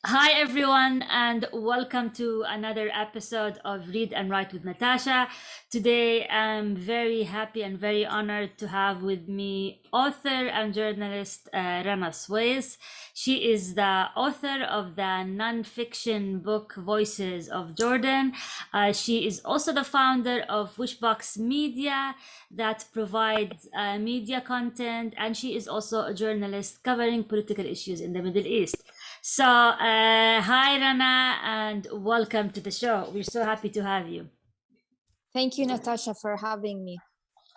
Hi, everyone, and welcome to another episode of Read and Write with Natasha. Today, I'm very happy and very honored to have with me author and journalist Rana Sweis. She is the author of the nonfiction book Voices of Jordan. She is also the founder of Wishbox Media that provides media content, and she is also a journalist covering political issues in the Middle East. So, hi Rana, and welcome to the show. We're so happy to have you. Thank you, Natasha, for having me.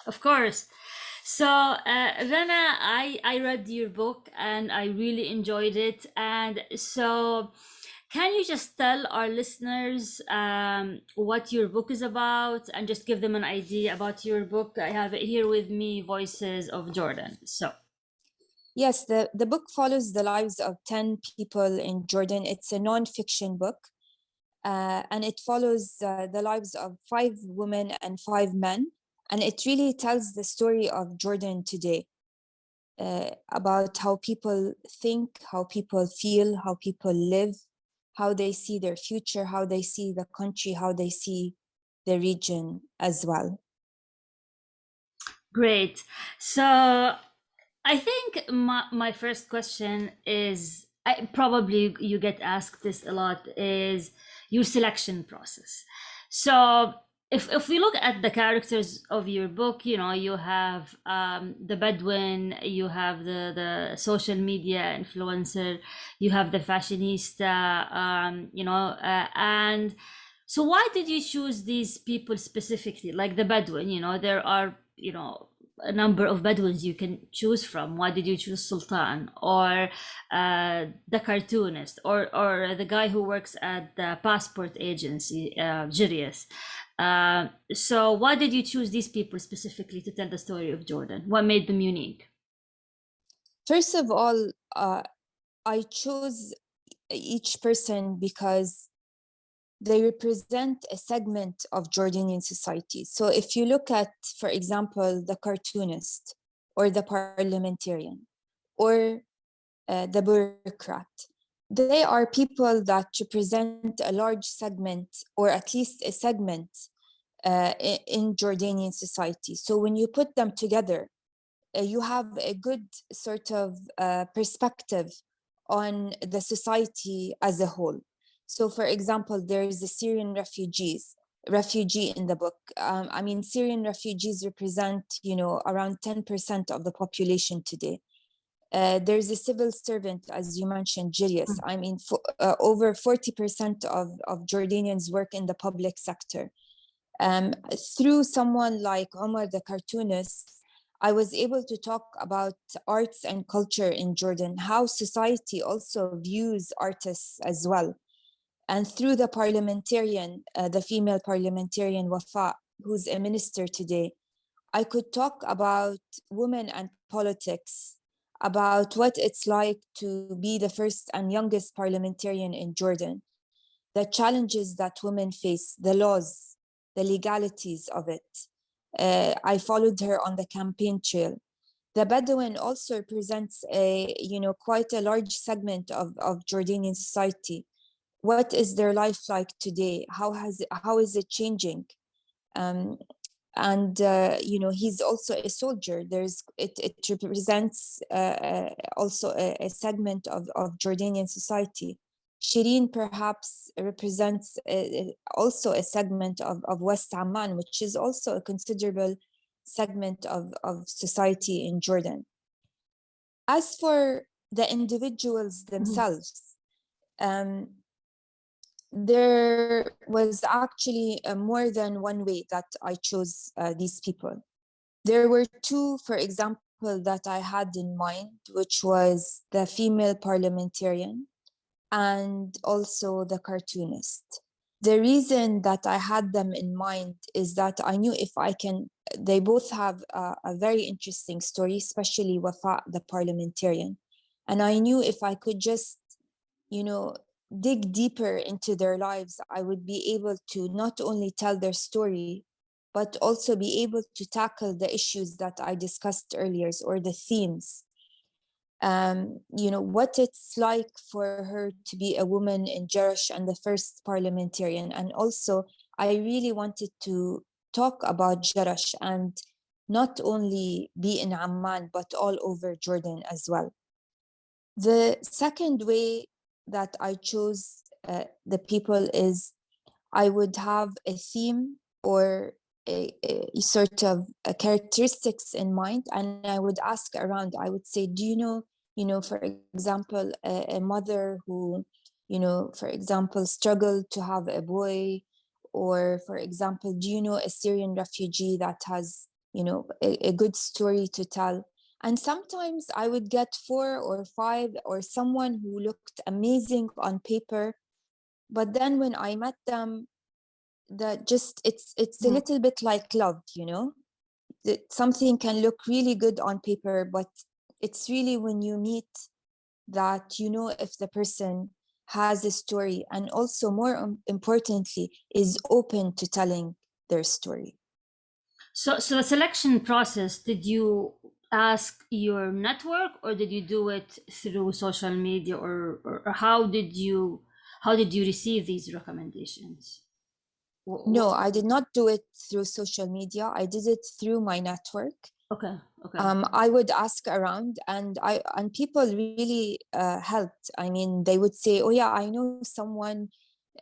Of course. So, Rana, I read your book and I really enjoyed it. And so, can you just tell our listeners what your book is about and just give them an idea about your book? I have it here with me, Voices of Jordan. So, Yes, the book follows the lives of 10 people in Jordan. It's a non-fiction book, and it follows the lives of 5 women and 5 men. And it really tells the story of Jordan today, about how people think, how people feel, how people live, how they see their future, how they see the country, how they see the region as well. great. So, I think my first question is probably you get asked this a lot is your selection process. So if we look at the characters of your book, you have the Bedouin, you have the social media influencer, you have the fashionista, and so why did you choose these people specifically, like the Bedouin? There are a number of Bedouins you can choose from. Why did you choose Sultan or the cartoonist or the guy who works at the passport agency, Jirius? So why did you choose these people specifically to tell the story of Jordan? What made them unique? First of all, I chose each person because they represent a segment of Jordanian society. So if you look at, for example, the cartoonist or the parliamentarian or the bureaucrat, they are people that represent a large segment or at least a segment in Jordanian society. So when you put them together, you have a good sort of perspective on the society as a whole. So, for example, there is the Syrian refugee in the book. I mean, Syrian refugees represent, around 10% of the population today. There's a civil servant, as you mentioned, Julius. I mean, over 40% of Jordanians work in the public sector. Through someone like Omar the cartoonist, I was able to talk about arts and culture in Jordan, how society also views artists as well. And through the parliamentarian, the female parliamentarian Wafa, who's a minister today, I could talk about women and politics, about what it's like to be the first and youngest parliamentarian in Jordan, the challenges that women face, the laws, the legalities of it. I followed her on the campaign trail. The Bedouin also represents quite a large segment of Jordanian society. What is their life like today? How is it changing? Um, and he's also a soldier. It represents also a segment of Jordanian society. Shireen perhaps represents also a segment of West Amman, which is also a considerable segment of society in Jordan. As for the individuals themselves, um, there was actually more than one way that I chose these people. There were two, for example, that I had in mind, which was the female parliamentarian and also the cartoonist. The reason that I had them in mind is that I knew if I can, they both have a very interesting story, especially Wafa, the parliamentarian. And I knew if I could just, dig deeper into their lives, I would be able to not only tell their story, but also be able to tackle the issues that I discussed earlier or the themes. what it's like for her to be a woman in Jerash and the first parliamentarian. And also, I really wanted to talk about Jerash and not only be in Amman, but all over Jordan as well. The second way that I chose the people is I would have a theme or a sort of characteristics in mind, and I would ask around. I would say, do for example, a mother who, for example, struggled to have a boy, or for example, do you know a Syrian refugee that has, a good story to tell? And sometimes I would get 4 or 5, or someone who looked amazing on paper, but then when I met them, that just it's a little bit like love, that something can look really good on paper, but it's really when you meet that if the person has a story, and also more importantly is open to telling their story. So the selection process, did you ask your network, or did you do it through social media, or how did you receive these recommendations? No, I did not do it through social media. I did it through my network. Okay. I would ask around, and people really helped. I mean, they would say, "Oh yeah, I know someone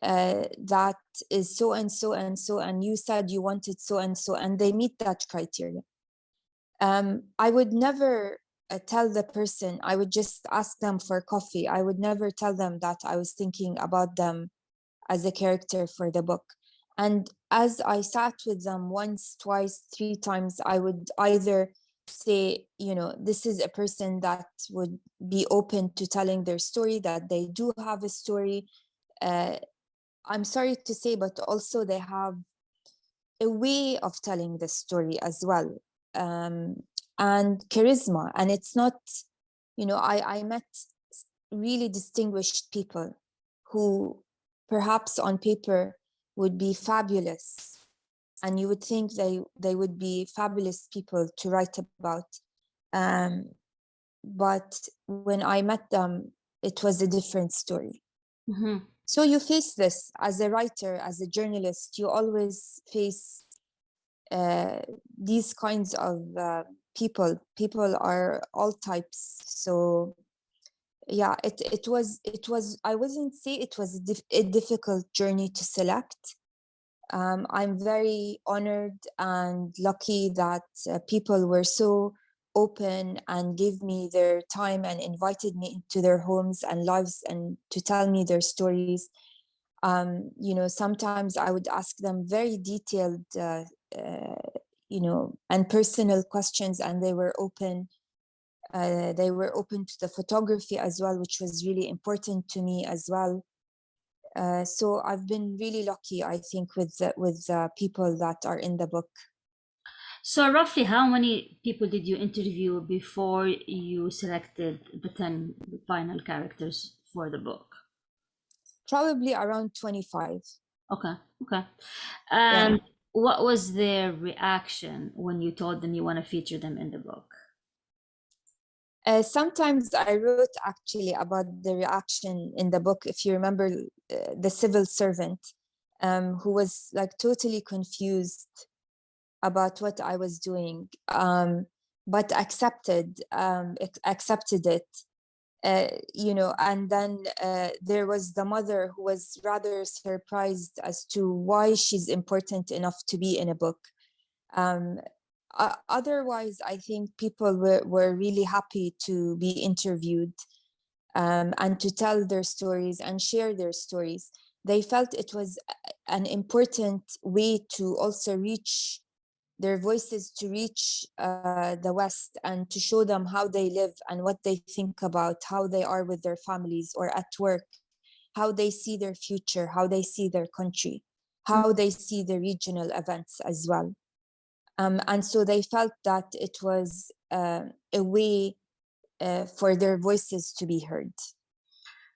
that is so and so and so, and you said you wanted so and so," and they meet that criteria. I would never tell the person. I would just ask them for coffee. I would never tell them that I was thinking about them as a character for the book. And as I sat with them once, twice, 3 times, I would either say, this is a person that would be open to telling their story, that they do have a story. I'm sorry to say, but also they have a way of telling the story as well, and charisma. And it's not, I met really distinguished people who perhaps on paper would be fabulous, and you would think they would be fabulous people to write about, but when I met them, it was a different story. Mm-hmm. So you face this as a writer, as a journalist. You always face these kinds of people. People are all types. So yeah, it was I wouldn't say it was a difficult journey to select. I'm very honored and lucky that people were so open and gave me their time and invited me into their homes and lives and to tell me their stories. Sometimes I would ask them very detailed, and personal questions, and they were open. They were open to the photography as well, which was really important to me as well. So I've been really lucky, I think, with the people that are in the book. So roughly how many people did you interview before you selected the 10 final characters for the book? Probably around 25. Okay. Yeah. And what was their reaction when you told them you want to feature them in the book? Sometimes I wrote actually about the reaction in the book. If you remember, the civil servant who was like totally confused about what I was doing, but accepted it. And then there was the mother who was rather surprised as to why she's important enough to be in a book. Otherwise, I think people were really happy to be interviewed and to tell their stories and share their stories. They felt it was an important way to also reach their voices, to reach the West, and to show them how they live and what they think about how they are with their families or at work, how they see their future, how they see their country, how they see the regional events as well. And so they felt that it was a way for their voices to be heard.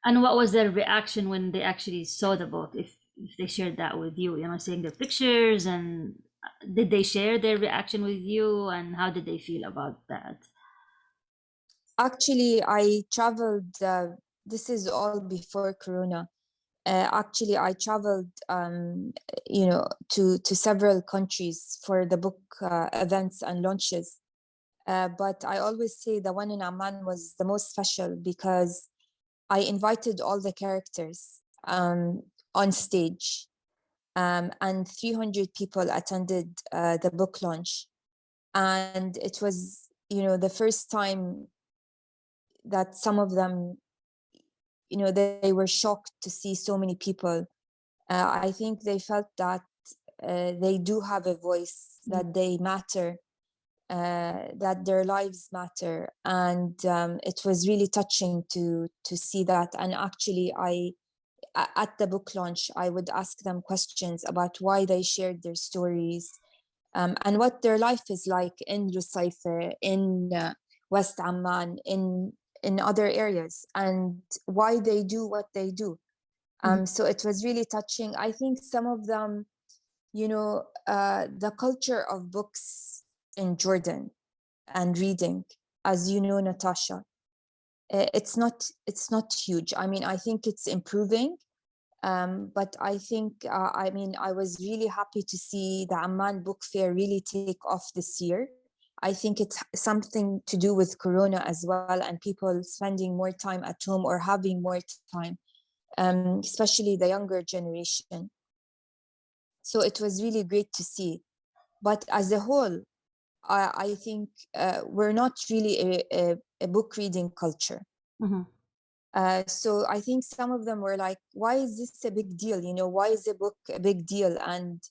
And what was their reaction when they actually saw the book? If they shared that with you, seeing their pictures, and did they share their reaction with you, and how did they feel about that? Actually, I traveled, this is all before Corona. Actually, I traveled, to several countries for the book events and launches. But I always say the one in Amman was the most special because I invited all the characters on stage, and 300 people attended the book launch. And it was, the first time that some of them, they were shocked to see so many people. I think they felt that they do have a voice, that they matter, that their lives matter, and it was really touching to see that. And actually, at the book launch, I would ask them questions about why they shared their stories, and what their life is like in Rusaife, in West Amman, in other areas, and why they do what they do. So it was really touching. I think some of them, the culture of books in Jordan and reading, as you know, Natasha, it's not huge. I mean, I think it's improving, but I think, I was really happy to see the Amman Book Fair really take off this year. I think it's something to do with Corona as well, and people spending more time at home or having more time, especially the younger generation. So it was really great to see. But as a whole, I think we're not really a book reading culture. Mm-hmm. So I think some of them were like, why is this a big deal? Why is a book a big deal? And,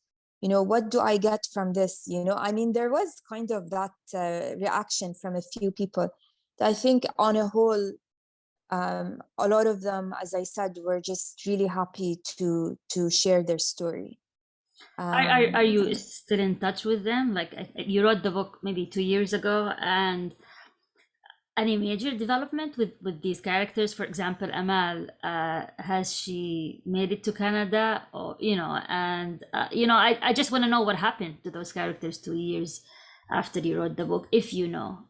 what do I get from this? I mean, there was kind of that reaction from a few people. I think on a whole, a lot of them, as I said, were just really happy to share their story. Are you still in touch with them? Like, you wrote the book maybe 2 years ago, and any major development with these characters? For example, Amal, has she made it to Canada? Or and I just want to know what happened to those characters 2 years after you wrote the book, if you know.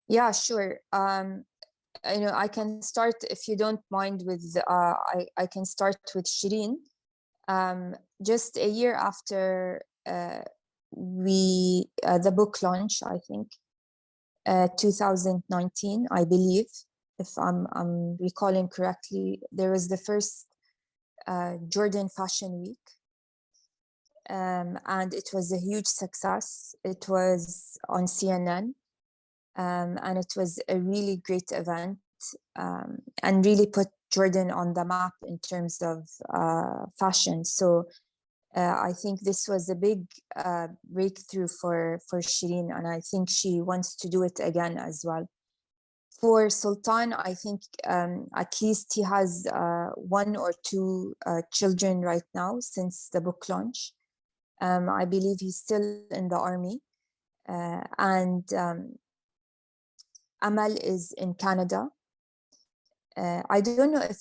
Yeah, sure. I can start, if you don't mind, with I can start with Shireen. Just a year after the book launch, I think 2019, I believe, if I'm recalling correctly, there was the first Jordan Fashion Week, and it was a huge success. It was on CNN, and it was a really great event, and really put Jordan on the map in terms of fashion. So I think this was a big breakthrough for Shireen, and I think she wants to do it again as well. For Sultan, I think at least he has one or two children right now since the book launch. I believe he's still in the army, and Amal is in Canada. I don't know if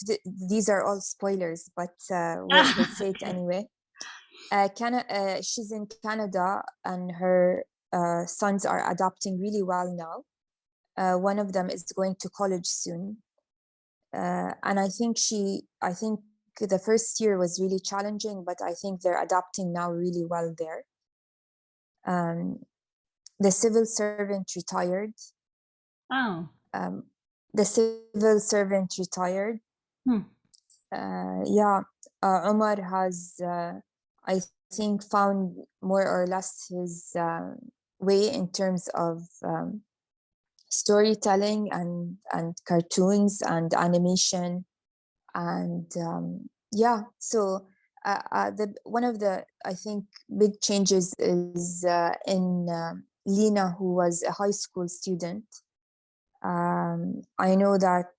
these are all spoilers, but we'll say it anyway. She's in Canada, and her sons are adapting really well now. One of them is going to college soon, and I think the first year was really challenging, but I think they're adapting now really well there. The civil servant retired. Oh. The civil servant retired. Yeah, Omar has, I think, found more or less his way in terms of storytelling and cartoons and animation, and yeah. So one of the, I think, big changes is in Lena, who was a high school student. I know that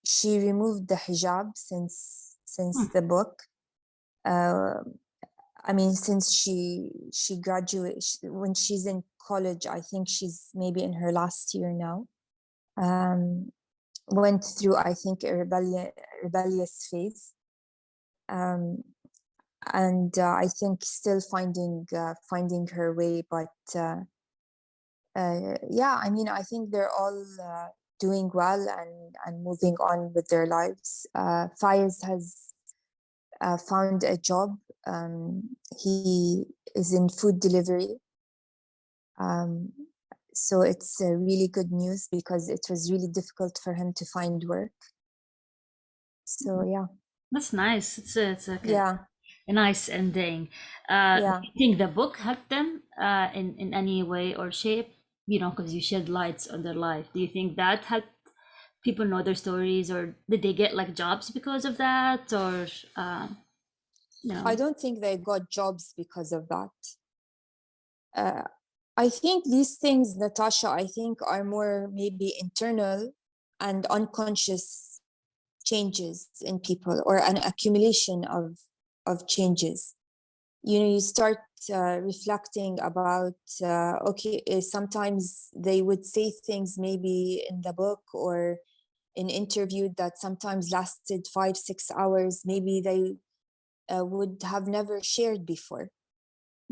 she removed the hijab since the book. I mean, since she graduated, when she's in college, I think she's maybe in her last year now. Went through, I think, a rebellious phase, and I think still finding her way. But Yeah, I mean, I think they're all doing well and moving on with their lives. Faiz has found a job. He is in food delivery. Um, so it's really good news because it was really difficult for him to find work. So yeah, That's nice. It's like yeah, a nice ending. Do yeah. you think the book helped them in any way or shape? You know, because you shed lights on their life. Do you think that helped people know their stories, or did they get like jobs because of that, or you I know? don't think they got jobs because of that. Uh, I think these things, Natasha, I think are more maybe internal and unconscious changes in people or an accumulation of changes. You know, you start reflecting about, okay, sometimes they would say things maybe in the book or in interview that sometimes lasted 5, 6 hours, maybe they would have never shared before.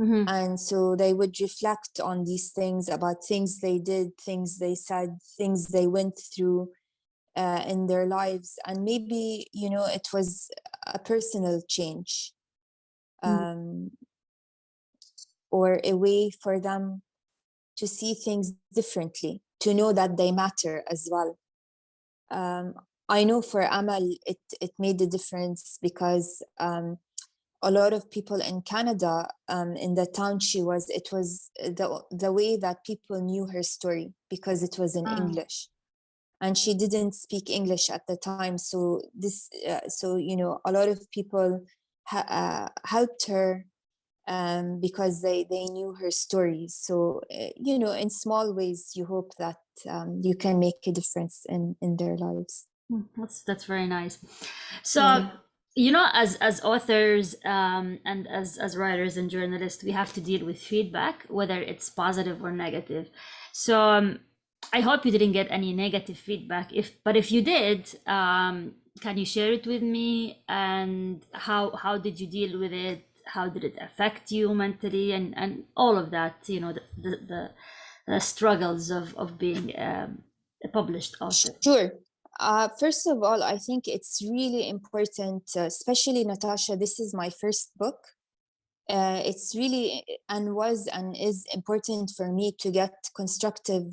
Mm-hmm. And so they would reflect on these things about things they did, things they said, things they went through in their lives. And maybe, you know, it was a personal change um, or a way for them to see things differently, to know that they matter as well. Um, I know for Amal, it made a difference because a lot of people in Canada, in the town she was, it was the way that people knew her story because it was in Ah. English, and she didn't speak English at the time. So so you know, a lot of people helped her because they knew her stories. So you know, in small ways, you hope that you can make a difference in their lives. That's very nice. So, Yeah. you know, as authors and as writers and journalists, we have to deal with feedback, whether it's positive or negative. So, I hope you didn't get any negative feedback. But if you did, can you share it with me? And how did you deal with it? How did it affect you mentally, and all of that? You know, the struggles of being a published author. Sure. First of all, I think it's really important, especially Natasha, this is my first book. It's really and was and is important for me to get constructive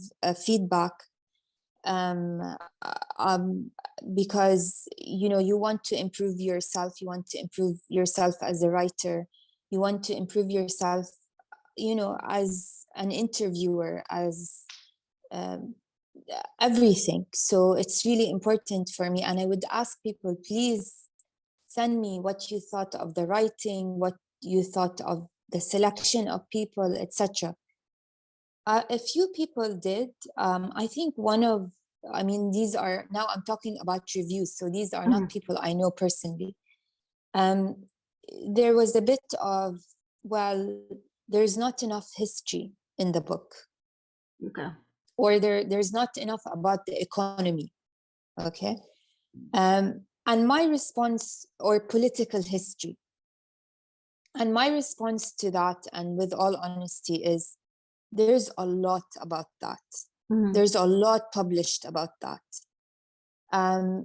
feedback um, um, because you know, you want to improve yourself, you want to improve yourself as a writer, you want to improve yourself, you know, as an interviewer, as um, everything. So it's really important for me, and I would ask people, please send me what you thought of the writing, what you thought of the selection of people, etc. A few people did. I think one of, I mean, these are, now I'm talking about reviews, so these are not Mhm. people I know personally. Um, there was a bit of, well, there's not enough history in the book, Okay. or there's not enough about the economy. Okay. And my response, or political history, and my response to that, and with all honesty, is there's a lot about that. Mhm. There's a lot published about that.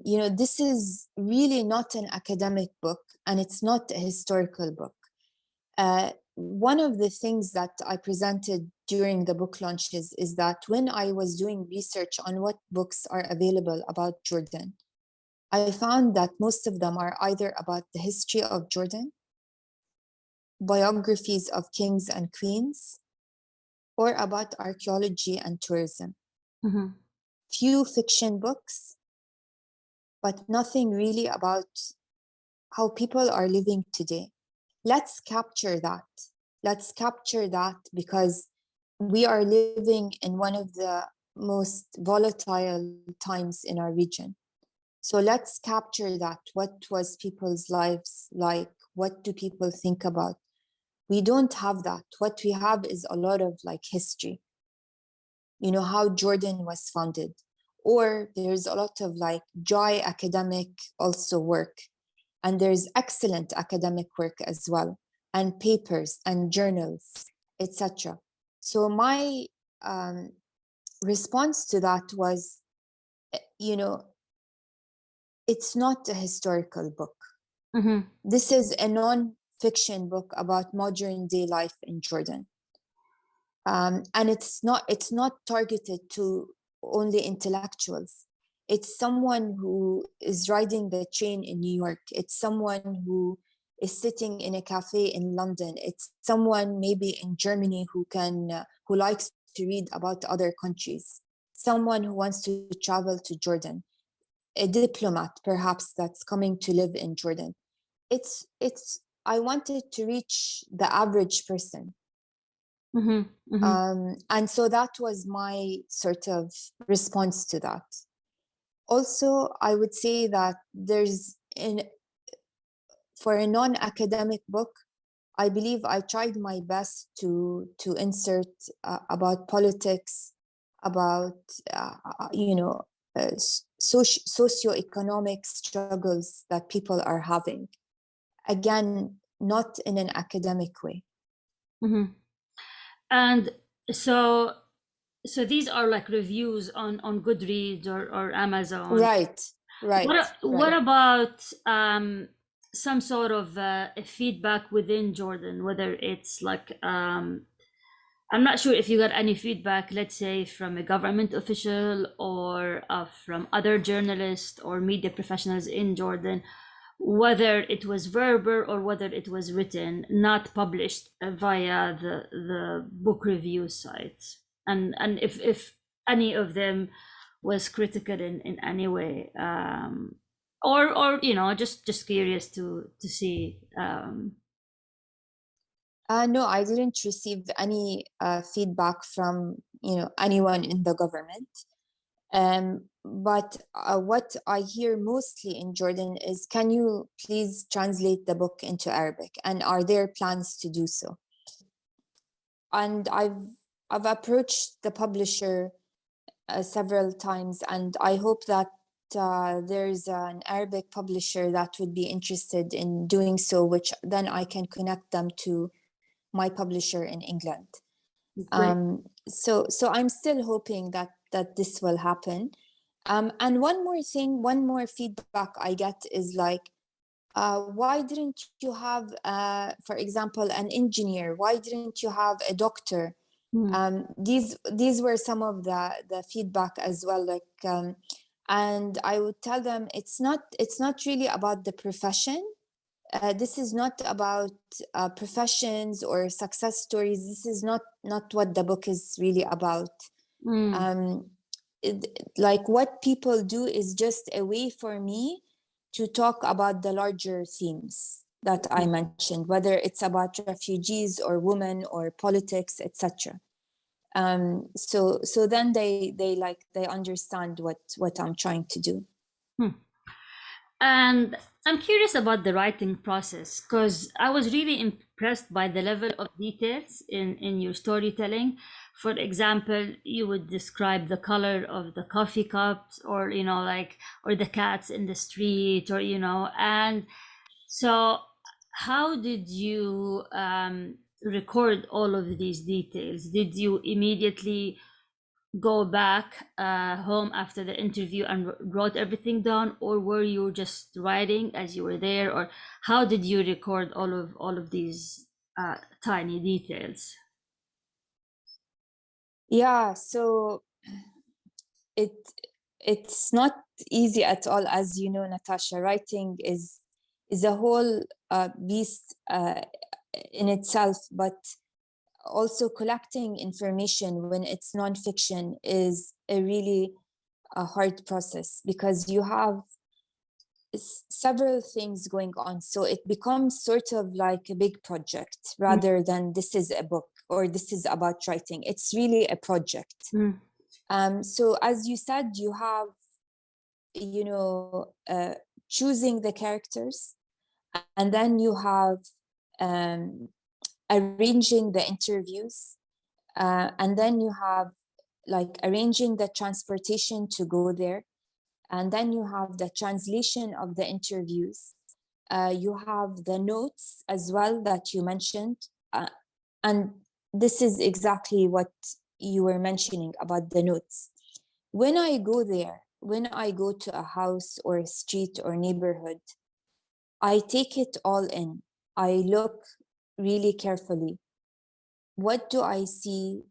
You know, this is really not an academic book, and it's not a historical book. One of the things that I presented during the book launches is that when I was doing research on what books are available about Jordan, I found that most of them are either about the history of Jordan, biographies of kings and queens, or about archaeology and tourism. Mhm. Few fiction books, but nothing really about how people are living today. Let's capture that. Let's capture that because we are living in one of the most volatile times in our region. So let's capture that. What was people's lives like? What do people think about? We don't have that. What we have is a lot of like history. You know, how Jordan was founded. Or there's a lot of like dry academic also work. And there's excellent academic work as well, and papers and journals, etc. So my response to that was, it's not a historical book. Mm-hmm. This is a non-fiction book about modern day life in Jordan. And it's not targeted to only intellectuals. It's someone who is riding the train in New York. It's someone who is sitting in a cafe in London. It's someone maybe in Germany who likes to read about other countries. Someone who wants to travel to Jordan. A diplomat, perhaps, that's coming to live in Jordan. It's I wanted to reach the average person. Mm-hmm. Mm-hmm. And so that was my sort of response to that. Also, I would say that for a non-academic book, I believe I tried my best to insert about politics, about socioeconomic struggles that people are having. Again, not in an academic way. Mm-hmm. And so these are like reviews on Goodreads or Amazon. Right, right, What right. about some sort of feedback within Jordan, whether it's like I'm not sure if you got any feedback, let's say from a government official or from other journalists or media professionals in Jordan, whether it was verbal or whether it was written, not published via the book review sites, and if any of them was critical in any way, or just curious to see. No, I didn't receive any feedback from anyone in the government. But what I hear mostly in Jordan is, can you please translate the book into Arabic? And are there plans to do so? And I've approached the publisher several times, and I hope that there's an Arabic publisher that would be interested in doing so, which then I can connect them to my publisher in England. Great. So I'm still hoping that this will happen. And one more feedback I get is like, why didn't you have, for example, an engineer? Why didn't you have a doctor? Mm, These were some of the feedback as well. And I would tell them it's not really about the profession. This is not about professions or success stories. This is not what the book is really about. mm, Um, like what people do is just a way for me to talk about the larger themes that I mentioned, whether it's about refugees or women or politics, etc. So then they understand what I'm trying to do. mm. And I'm curious about the writing process because I was really impressed by the level of details in your storytelling. For example, you would describe the color of the coffee cups, or or the cats in the street, and so how did you record all of these details? Did you immediately go back home after the interview and wrote everything down, or were you just writing as you were there, or how did you record all of these tiny details? Yeah, so it it's not easy at all, as you know, Natasha. Writing is a whole beast in itself, but also collecting information when it's nonfiction is a really hard process, because you have several things going on. So it becomes sort of like a big project rather than this is a book or this is about writing. It's really a project. Mm, So as you said, you have, choosing the characters, and then you have arranging the interviews, and then you have like arranging the transportation to go there, and then you have the translation of the interviews. You have the notes as well that you mentioned, and this is exactly what you were mentioning about the notes. When I go there, when I go to a house or a street or neighborhood, I take it all in. I look really carefully. What do I see?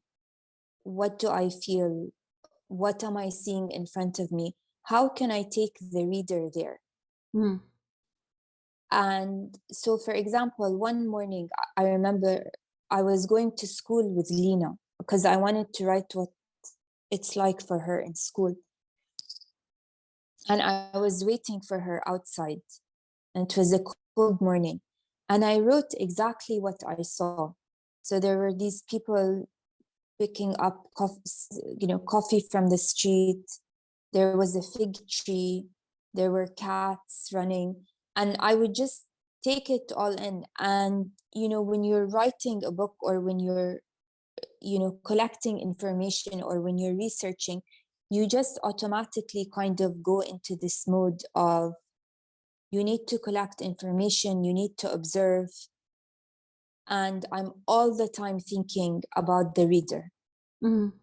What do I feel? What am I seeing in front of me? How can I take the reader there? Mm. And so, for example, one morning I remember I was going to school with Lena because I wanted to write what it's like for her in school. And I was waiting for her outside, and it was a cold morning. And I wrote exactly what I saw. So there were these people picking up coffee from the street. There was a fig tree. There were cats running. And I would just take it all in. And, when you're writing a book, or when you're, collecting information, or when you're researching, you just automatically kind of go into this mode of, you need to collect information, you need to observe. And I'm all the time thinking about the reader. Mm.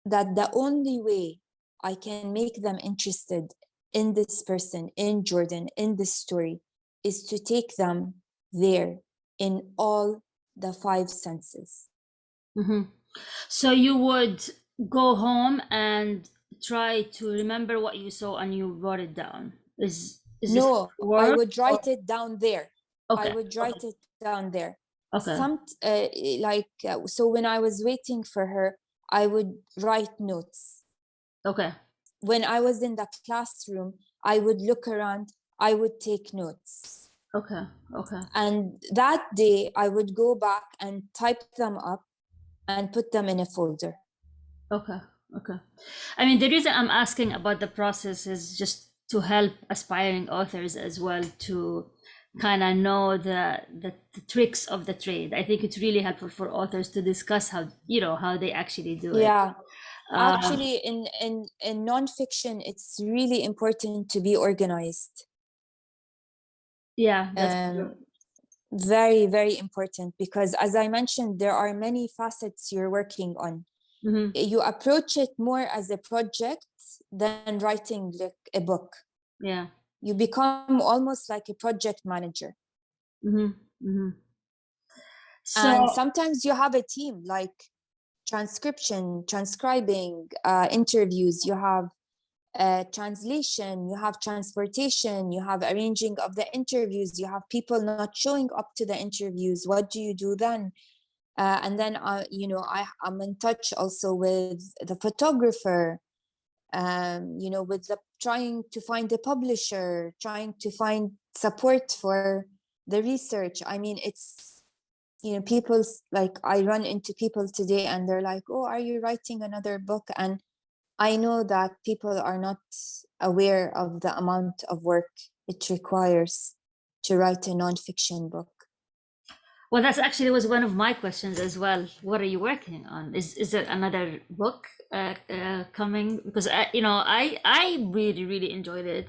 That the only way I can make them interested in this person, in Jordan, in this story, is to take them there in all the 5 senses. Mm-hmm. So you would go home and try to remember what you saw and you wrote it down. Is this No, I work? would write it down there. I Okay. would write it down there. Okay. So when I was waiting for her, I would write notes. Okay. When I was in the classroom, I would look around, I would take notes. Okay. Okay. And that day, I would go back and type them up and put them in a folder. Okay. Okay. I mean, the reason I'm asking about the process is just to help aspiring authors as well to kind of know the tricks of the trade. I think it's really helpful for authors to discuss how they actually do it. Yeah. Um, Actually, in nonfiction, it's really important to be organized. yeah, that's true. Very, very important, because as I mentioned, there are many facets you're working on. Mm-hmm. You approach it more as a project than writing like a book. Yeah. You become almost like a project manager. Mm-hmm. Mm-hmm. And So, sometimes you have a team, like transcribing, interviews, you have translation, you have transportation, you have arranging of the interviews, you have people not showing up to the interviews. What do you do then? And then I'm in touch also with the photographer, with the trying to find a publisher, trying to find support for the research. I mean, it's, people's, like, I run into people today and they're like, oh, are you writing another book? And I know that people are not aware of the amount of work it requires to write a nonfiction book. well, that's actually was one of my questions as well. What are you working on? Is there another book coming? Because I really really enjoyed it,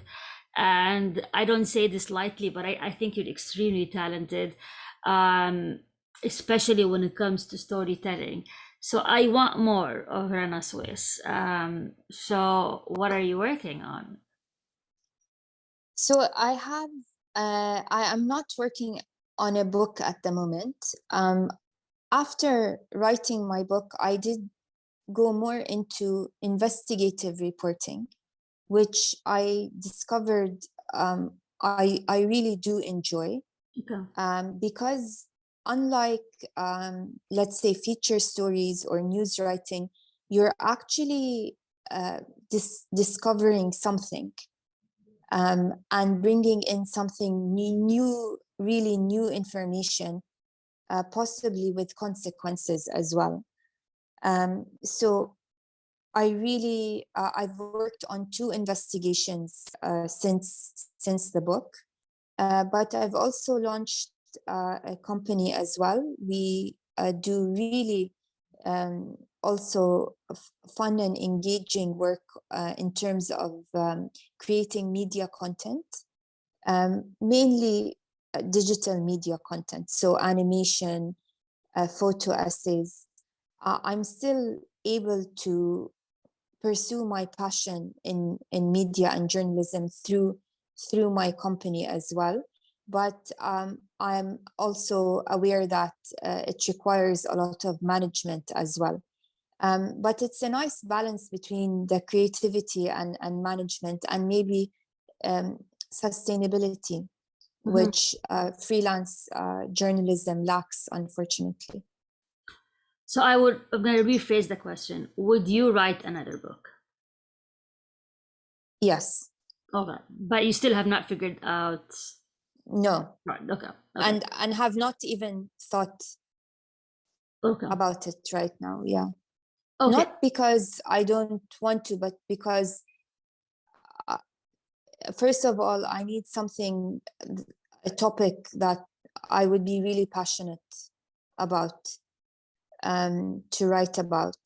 and I don't say this lightly, but I think you're extremely talented, um, especially when it comes to storytelling. So I want more of Rana Sweis. So what are you working on? So I am not working on a book at the moment. After writing my book, I did go more into investigative reporting, which I discovered I really do enjoy, Okay. because unlike, let's say, feature stories or news writing, you're actually discovering something, and bringing in something new, really new information, possibly with consequences as well. So I've worked on 2 investigations since the book, but I've also launched a company as well. We do really also fun and engaging work in terms of creating media content, mainly digital media content, so animation, photo essays. I'm still able to pursue my passion in media and journalism through my company as well. But I'm also aware that it requires a lot of management as well. But it's a nice balance between the creativity and management, and maybe sustainability, which freelance journalism lacks, unfortunately. So I'm going to rephrase the question. Would you write another book? Yes. Okay. But you still have not figured out. No. Right. Okay. And have not even thought about it right now. Yeah. Okay. Not because I don't want to, but because first of all, I need something, a topic that I would be really passionate about, to write about.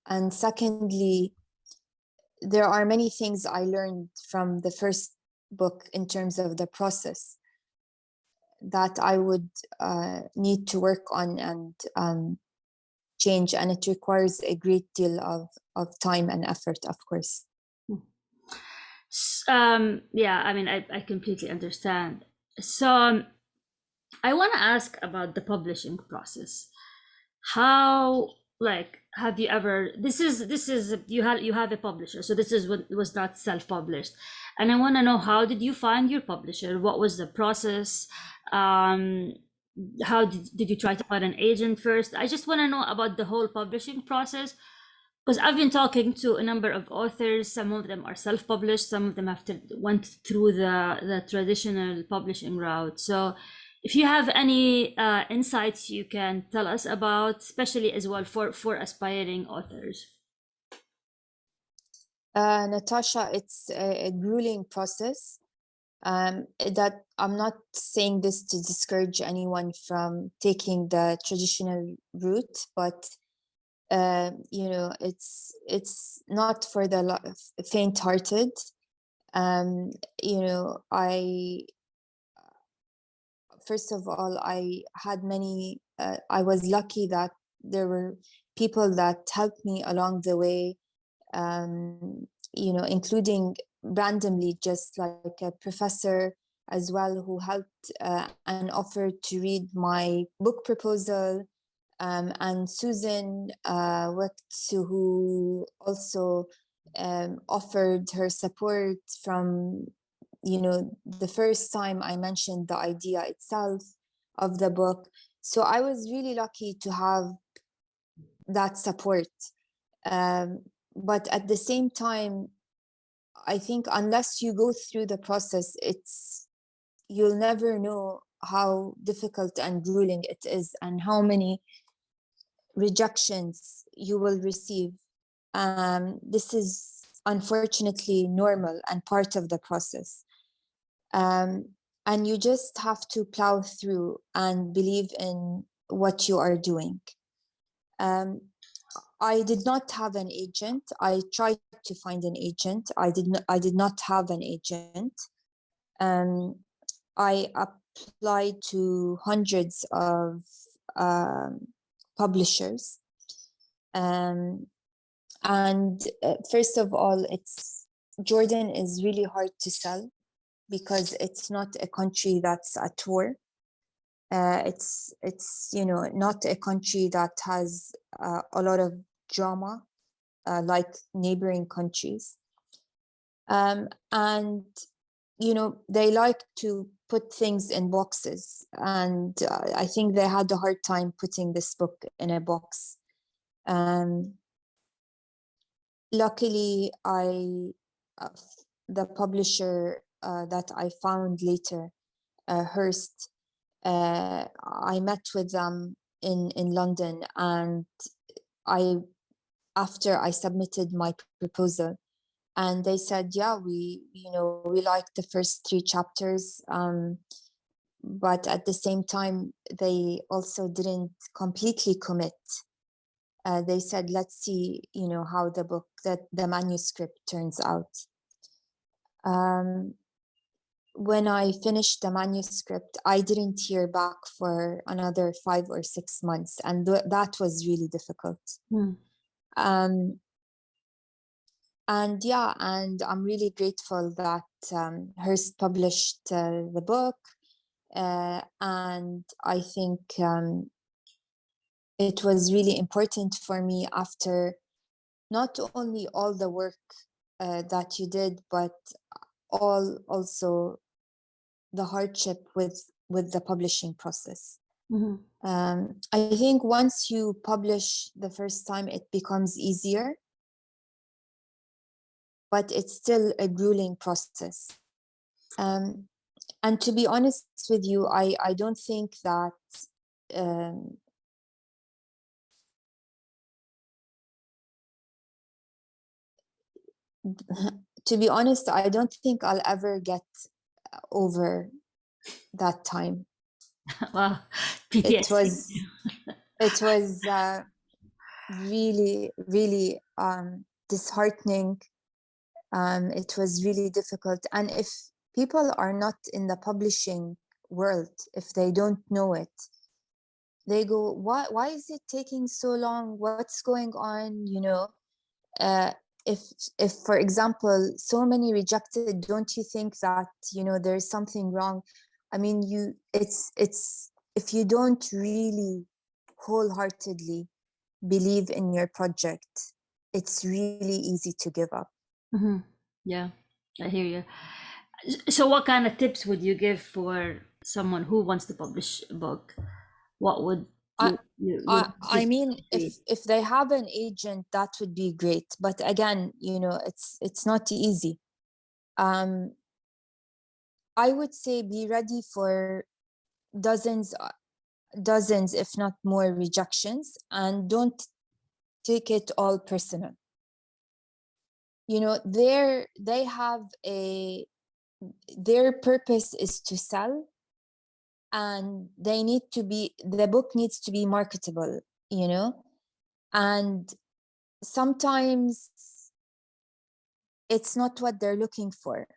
And secondly, there are many things I learned from the first book in terms of the process that I would need to work on and change, and it requires a great deal of time and effort, of course. Yeah, I mean, I completely understand. So I want to ask about the publishing process. How, like, have you ever, this is you have a publisher, so this is what was not self-published, and I want to know, how did you find your publisher? What was the process? How did you try to find an agent first? I just want to know about the whole publishing process, because I've been talking to a number of authors. Some of them are self-published, some of them went through the traditional publishing route. So if you have any insights you can tell us about, especially as well for aspiring authors. Natasha, it's a grueling process. That I'm not saying this to discourage anyone from taking the traditional route, but it's not for the faint-hearted. First of all, I was lucky that there were people that helped me along the way, including randomly, just like a professor as well, who helped and offered to read my book proposal. And Susan who also offered her support from the first time I mentioned the idea itself of the book. So I was really lucky to have that support. But at the same time, I think unless you go through the process, you'll never know how difficult and grueling it is, and how many rejections you will receive. This is unfortunately normal and part of the process. And you just have to plow through and believe in what you are doing. I did not have an agent. I tried to find an agent. I did not have an agent. I applied to hundreds of publishers. And first of all, Jordan is really hard to sell because it's not a country that's at war. It's not a country that has a lot of drama like neighboring countries. And they like to put things in boxes, and I think they had a hard time putting this book in a box. Luckily, the publisher that I found later, Hearst, I met with them in London, and after I submitted my proposal, and they said, yeah, we liked the first 3 chapters, but at the same time, they also didn't completely commit. They said, let's see, how the manuscript turns out. when I finished the manuscript, I didn't hear back for another 5 or 6 months, and that was really difficult. Um, and yeah, and I'm really grateful that Hearst published the book, and I think it was really important for me after not only all the work that you did, but also the hardship with the publishing process. I think once you publish the first time, it becomes easier, but it's still a grueling process. And to be honest with you, I don't think that to be honest, I don't think I'll ever get over that time. Wow, PTSD. It was really, really disheartening. It was really difficult. And if people are not in the publishing world, if they don't know it, they go, why is it taking so long? What's going on? You know, if for example, so many rejected, don't you think that, you know, there's something wrong? I mean, it's if you don't really wholeheartedly believe in your project, it's really easy to give up. Yeah, I hear you. So what kind of tips would you give for someone who wants to publish a book? What would I mean, if they have an agent, that would be great. But again, you know, it's not easy. I would say be ready for dozens, if not more, rejections, and don't take it all personal. You know, they have their purpose is to sell, and the book needs to be marketable, you know, and sometimes it's not what they're looking for.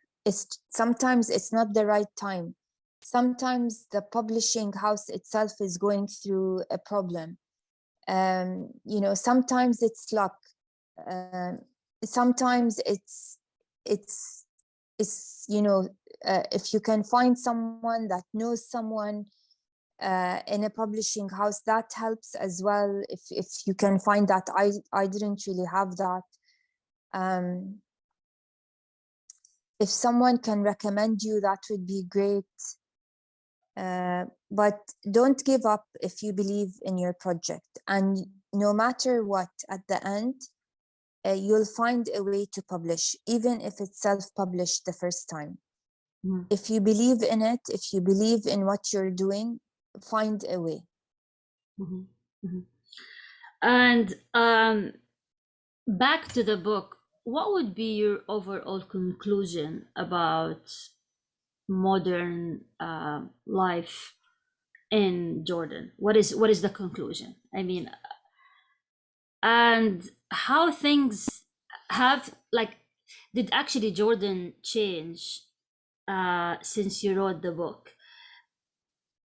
Sometimes it's not the right time. Sometimes the publishing house itself is going through a problem. You know, sometimes it's luck. Sometimes it's you know, if you can find someone that knows someone in a publishing house, that helps as well. If you can find that, I didn't really have that. If someone can recommend you, that would be great. But don't give up if you believe in your project. And no matter what, at the end, you'll find a way to publish, even if it's self-published the first time. If you believe in it, if you believe in what you're doing, find a way. And back to the book, what would be your overall conclusion about modern life in Jordan? What is the conclusion? I mean, and how things have, like, did actually Jordan change since you wrote the book?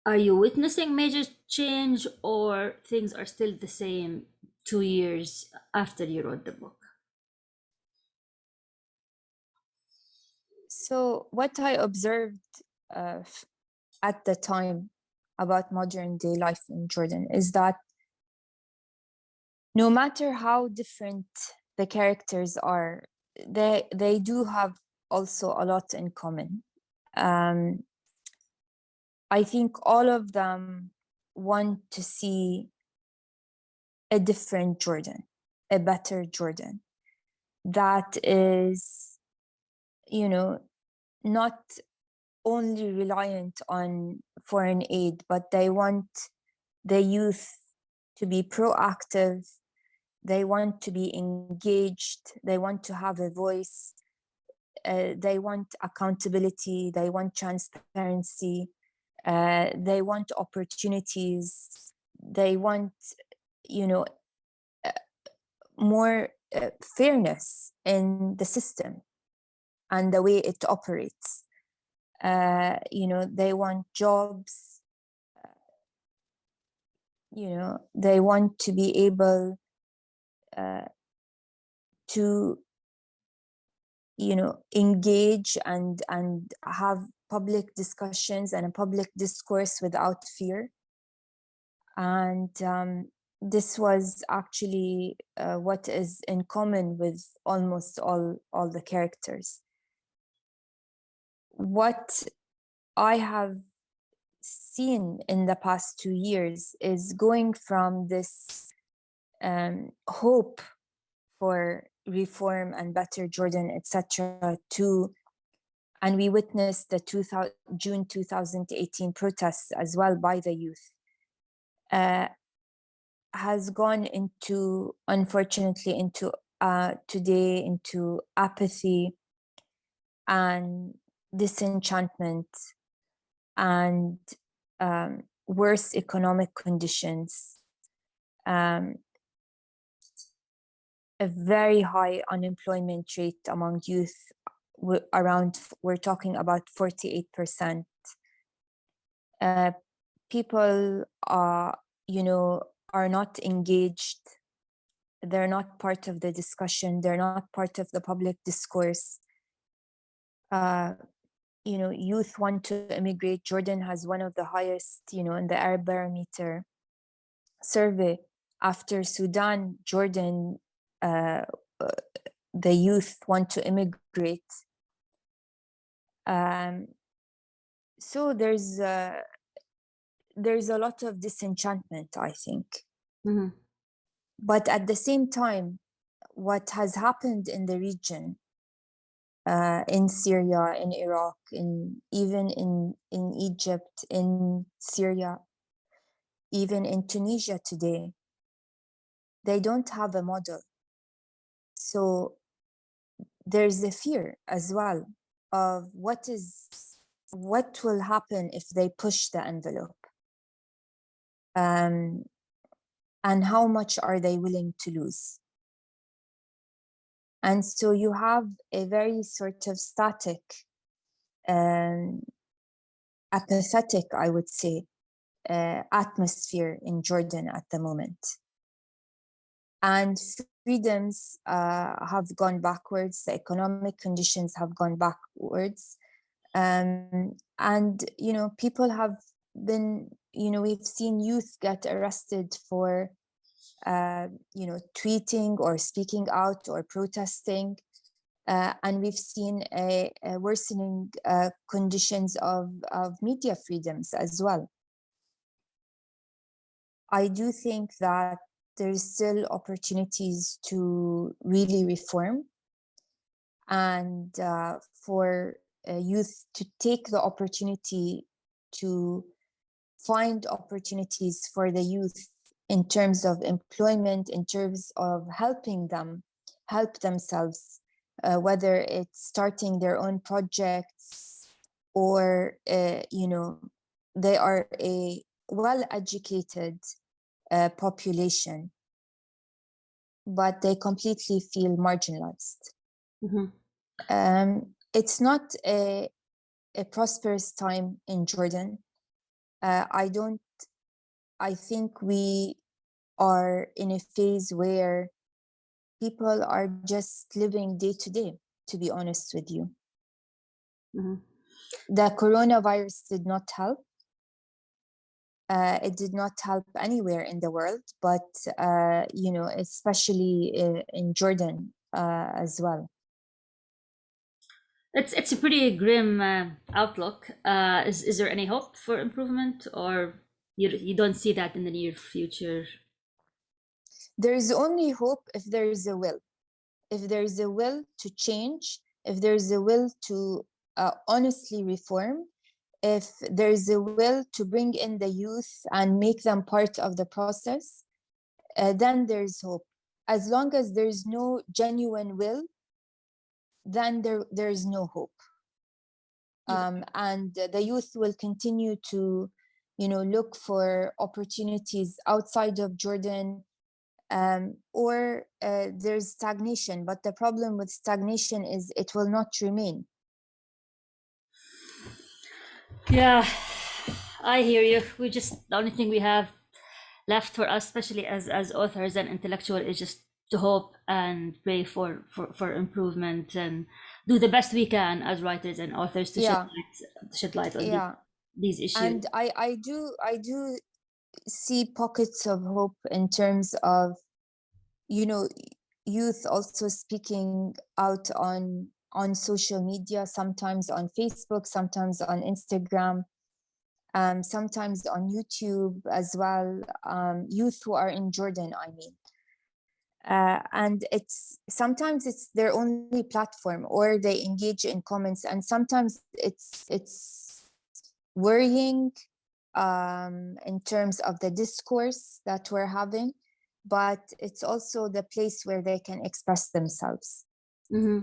Are you witnessing major change, or things are still the same 2 years after you wrote the book? So what I observed at the time about modern day life in Jordan is that no matter how different the characters are, they do have also a lot in common. I think all of them want to see a different Jordan, a better Jordan that is, you know, not only reliant on foreign aid, but they want the youth to be proactive. They want to be engaged. They want to have a voice. They want accountability. They want transparency. They want opportunities. They want, you know, more fairness in the system and the way it operates. They want jobs. They want to be able to engage and have public discussions and a public discourse without fear. And this was actually what is in common with almost all the characters. What I have seen in the past 2 years is going from this hope for reform and better Jordan, etc., and we witnessed the June 2018 protests as well by the youth, has gone into, unfortunately, into today, into apathy and disenchantment and worse economic conditions, a very high unemployment rate among youth, we're talking about 48%. People are not engaged. They're not part of the discussion. They're not part of the public discourse. Youth want to immigrate. Jordan has one of the highest, in the Arab Barometer survey. After Sudan, Jordan, the youth want to immigrate. So there's a lot of disenchantment, I think. Mm-hmm. But at the same time, what has happened in the region, in Syria, in Iraq, even in Egypt, in Syria, even in Tunisia today, they don't have a model. So there's a fear as well of what will happen if they push the envelope. And how much are they willing to lose? And so you have a very sort of static, apathetic, I would say, atmosphere in Jordan at the moment. And freedoms have gone backwards, the economic conditions have gone backwards. And, people have been, we've seen youth get arrested for, tweeting or speaking out or protesting. And we've seen a worsening conditions of media freedoms as well. I do think that there's still opportunities to really reform and for youth to take the opportunity to find opportunities for the youth in terms of employment, in terms of helping them help themselves, whether it's starting their own projects or, they are a well-educated population, but they completely feel marginalized. Mm-hmm. It's not a prosperous time in Jordan. I think we are in a phase where people are just living day to day, to be honest with you. Mm-hmm. The coronavirus did not help. It did not help anywhere in the world, but, especially in Jordan as well. It's a pretty grim outlook. Is there any hope for improvement, or you don't see that in the near future? There is only hope if there is a will. If there is a will to change, if there is a will to honestly reform, if there is a will to bring in the youth and make them part of the process, then there is hope. As long as there is no genuine will, then there is no hope. And the youth will continue to, look for opportunities outside of Jordan, or there's stagnation. But the problem with stagnation is it will not remain. Yeah, I hear you. We just, the only thing we have left for us, especially as authors and intellectual, is just to hope and pray for improvement and do the best we can as writers and authors to Yeah, shed light on yeah. these issues. And I do see pockets of hope in terms of, you know, youth also speaking out on social media, sometimes on Facebook, sometimes on Instagram, sometimes on YouTube as well. Youth who are in Jordan, I mean. And it's sometimes it's their only platform, or they engage in comments, and sometimes it's worrying in terms of the discourse that we're having, but it's also the place where they can express themselves. Hmm.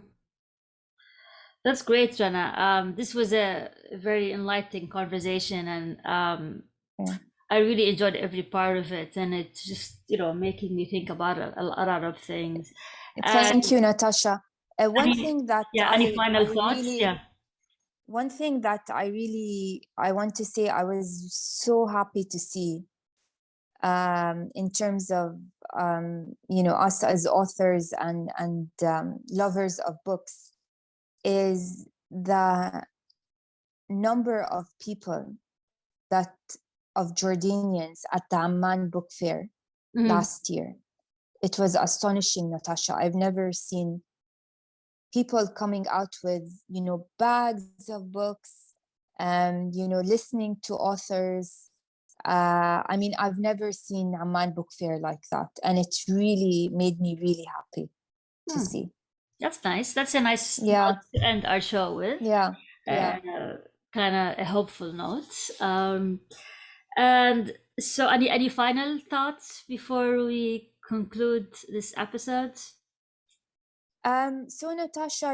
That's great, Jana. This was a very enlightening conversation, and Yeah. I really enjoyed every part of it, and it's just, making me think about a lot of things. And Thank you, Natasha. One any, thing that yeah, any final thoughts? Yeah. one thing that I want to say, I was so happy to see in terms of us as authors and lovers of books, is the number of people that of Jordanians at the Amman Book Fair Mhm. last year. It was astonishing, Natasha. I've never seen people coming out with, bags of books and, listening to authors. I mean, I've never seen Amman Book Fair like that. And it really made me really happy to Hmm. see. That's nice. That's a nice Yeah, note to end our show with. yeah, yeah. Uh, kind of a hopeful note. And so, any final thoughts before we conclude this episode? So Natasha,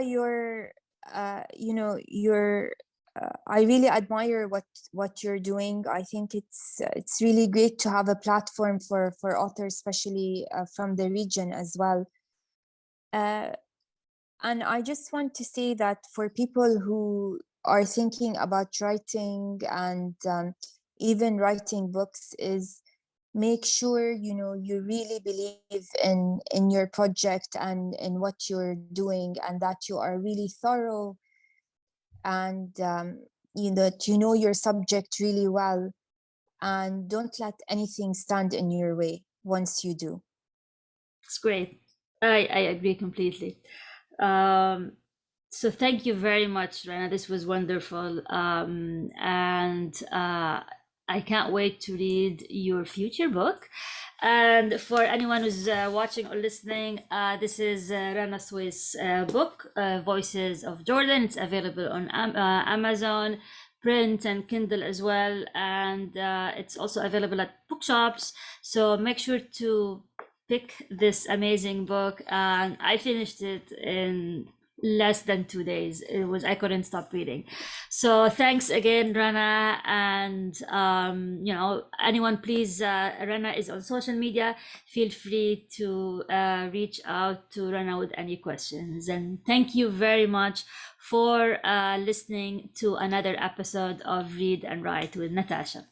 I really admire what you're doing. I think it's really great to have a platform for authors, especially from the region as well. Uh, and I just want to say that for people who are thinking about writing and even writing books, is make sure you really believe in your project and in what you're doing, and that you are really thorough, and that you know your subject really well, and don't let anything stand in your way once you do. It's great. I agree completely. Um, so thank you very much, Rana. This was wonderful. And I can't wait to read your future book. And for anyone who's watching or listening, this is Rana Sweis' book, Voices of Jordan. It's available on Amazon, print and Kindle as well. And it's also available at bookshops. So make sure to pick this amazing book. And I finished it in less than 2 days. I couldn't stop reading. So thanks again, Rana. And anyone, please, Rana is on social media. Feel free to reach out to Rana with any questions. And thank you very much for listening to another episode of Read and Write with Natasha.